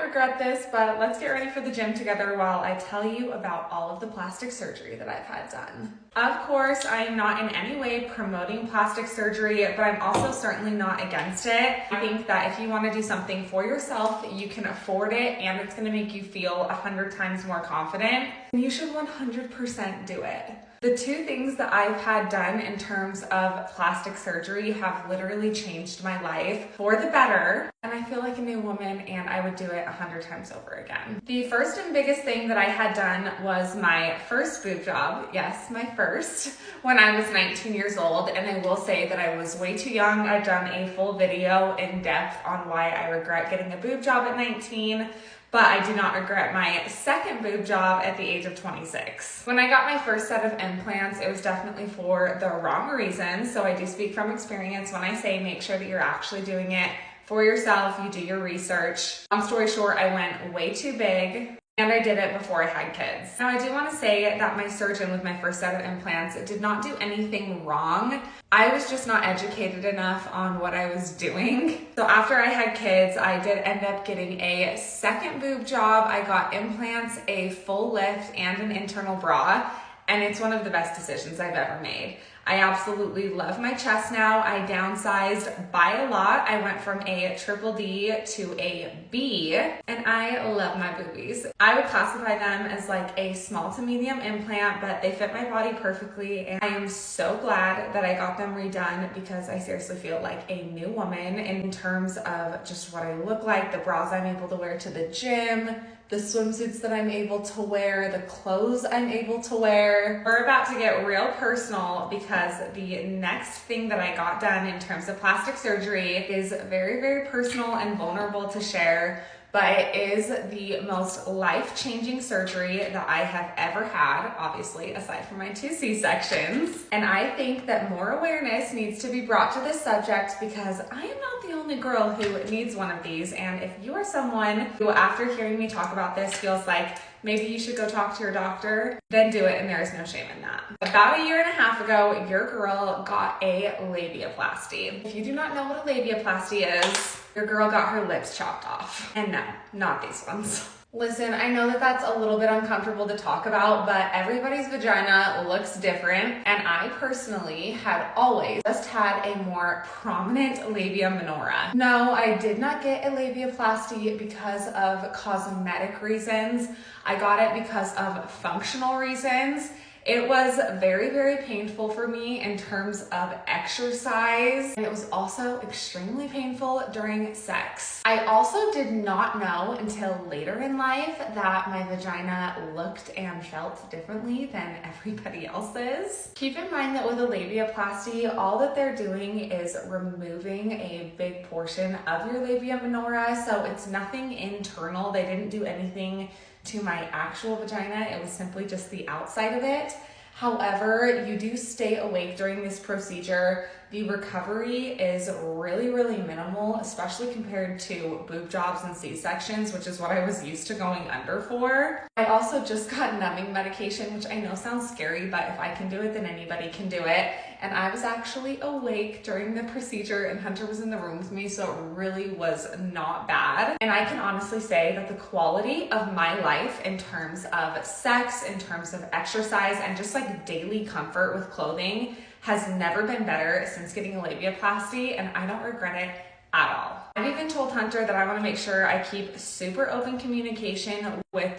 regret this, but let's get ready for the gym together while I tell you about all of the plastic surgery that I've had done. Of course, I am not in any way promoting plastic surgery, but I'm also certainly not against it. I think that if you want to do something for yourself, you can afford it and it's going to make you feel 100 times more confident, you should 100% do it. The two things that I've had done in terms of plastic surgery have literally changed my life for the better, and I feel like a new woman and I would do it 100 times over again. The first and biggest thing that I had done was my first boob job. Yes, my first, when I was 19 years old, and I will say that I was way too young. I've done a full video in depth on why I regret getting a boob job at 19. But I do not regret my second boob job at the age of 26. When I got my first set of implants, it was definitely for the wrong reasons. So I do speak from experience when I say make sure that you're actually doing it for yourself. You do your research. Long story short, I went way too big. And I did it before I had kids. Now I do want to say that my surgeon with my first set of implants did not do anything wrong. I was just not educated enough on what I was doing. So after I had kids, I did end up getting a second boob job. I got implants, a full lift, and an internal bra. And it's one of the best decisions I've ever made. I absolutely love my chest now. I downsized by a lot. I went from a triple D to a B, and I love my boobies. I would classify them as like a small to medium implant, but they fit my body perfectly, and I am so glad that I got them redone because I seriously feel like a new woman in terms of just what I look like, the bras I'm able to wear to the gym, the swimsuits that I'm able to wear, the clothes I'm able to wear. We're about to get real personal because the next thing that I got done in terms of plastic surgery is very, very personal and vulnerable to share, but it is the most life-changing surgery that I have ever had, obviously, aside from my 2 C-sections. And I think that more awareness needs to be brought to this subject because I am not the only girl who needs one of these. And if you are someone who, after hearing me talk about this, feels like maybe you should go talk to your doctor, then do it, and there is no shame in that. About a year and a half ago, your girl got a labioplasty. If you do not know what a labioplasty is, your girl got her lips chopped off. And no, not these ones. Listen, I know that that's a little bit uncomfortable to talk about, but everybody's vagina looks different, and I personally had always just had a more prominent labia minora. No, I did not get a labioplasty because of cosmetic reasons. I got it because of functional reasons. It was very, very painful for me in terms of exercise, and it was also extremely painful during sex. I also did not know until later in life that my vagina looked and felt differently than everybody else's. Keep in mind that with a labioplasty, all that they're doing is removing a big portion of your labia minora, so it's nothing internal. They didn't do anything to my actual vagina. It was simply just the outside of it. However, you do stay awake during this procedure. The recovery is really, really minimal, especially compared to boob jobs and C-sections, which is what I was used to going under for. I also just got numbing medication, which I know sounds scary, but if I can do it, then anybody can do it. And I was actually awake during the procedure, and Hunter was in the room with me, so it really was not bad. And I can honestly say that the quality of my life in terms of sex, in terms of exercise, and just like daily comfort with clothing has never been better since getting a labioplasty, and I don't regret it at all. I've even told Hunter that I want to make sure I keep super open communication with,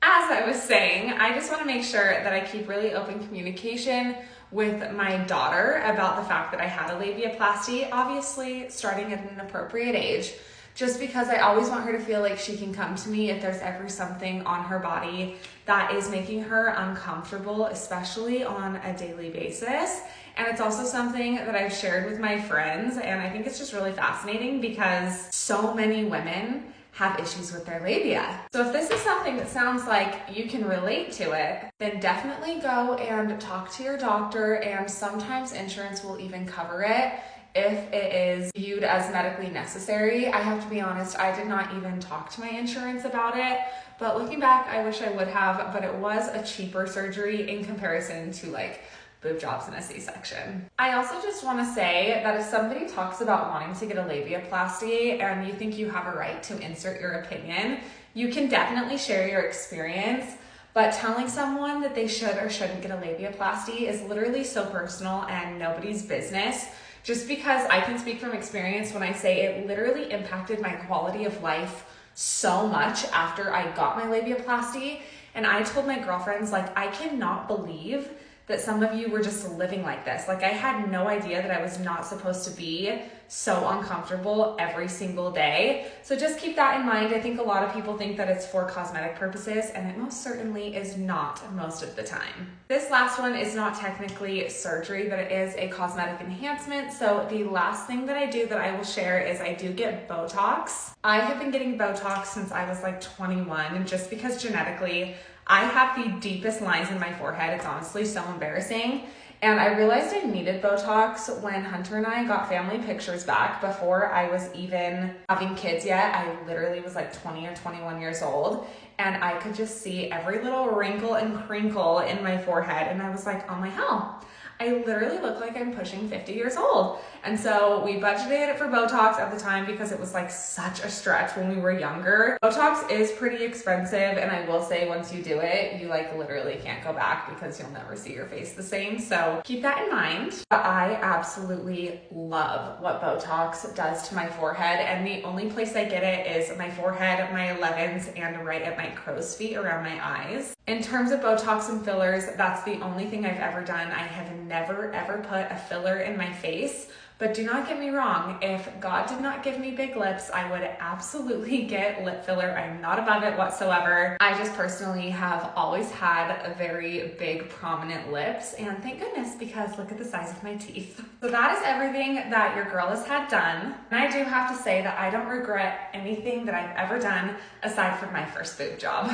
as I was saying, I just want to make sure that I keep really open communication with my daughter about the fact that I had a labioplasty, obviously starting at an appropriate age, just because I always want her to feel like she can come to me if there's ever something on her body that is making her uncomfortable, especially on a daily basis. And it's also something that I've shared with my friends, and I think it's just really fascinating because so many women have issues with their labia. So if this is something that sounds like you can relate to it, then definitely go and talk to your doctor, and sometimes insurance will even cover it if it is viewed as medically necessary. I have to be honest, I did not even talk to my insurance about it, but looking back, I wish I would have, but it was a cheaper surgery in comparison to like boob jobs in a C-section. I also just want to say that if somebody talks about wanting to get a labioplasty and you think you have a right to insert your opinion, you can definitely share your experience, but telling someone that they should or shouldn't get a labioplasty is literally so personal and nobody's business. Just because I can speak from experience when I say it literally impacted my quality of life so much after I got my labioplasty. And I told my girlfriends, like, I cannot believe that some of you were just living like this. Like, I had no idea that I was not supposed to be so uncomfortable every single day. So just keep that in mind. I think a lot of people think that it's for cosmetic purposes, and it most certainly is not most of the time. This last one is not technically surgery, but it is a cosmetic enhancement. So the last thing that I do that I will share is I do get Botox. I have been getting Botox since I was like 21, and just because genetically I have the deepest lines in my forehead, it's honestly so embarrassing. And I realized I needed Botox when Hunter and I got family pictures back before I was even having kids yet. I literally was like 20 or 21 years old, and I could just see every little wrinkle and crinkle in my forehead. And I was like, oh my hell, I literally look like I'm pushing 50 years old. And so we budgeted for Botox at the time because it was like such a stretch when we were younger. Botox is pretty expensive, and I will say once you do it, you like literally can't go back because you'll never see your face the same. So keep that in mind. But I absolutely love what Botox does to my forehead, and the only place I get it is my forehead, my 11s, and right at my crow's feet around my eyes. In terms of Botox and fillers, that's the only thing I've ever done. I have never ever put a filler in my face. But do not get me wrong, if God did not give me big lips, I would absolutely get lip filler. I'm not above it whatsoever. I just personally have always had a very big, prominent lips, and thank goodness, because look at the size of my teeth. So that is everything that your girl has had done. And I do have to say that I don't regret anything that I've ever done aside from my first boob job.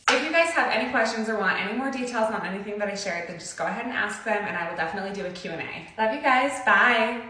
If you guys have any questions or want any more details on anything that I shared, then just go ahead and ask them, and I will definitely do a Q&A. Love you guys. Bye.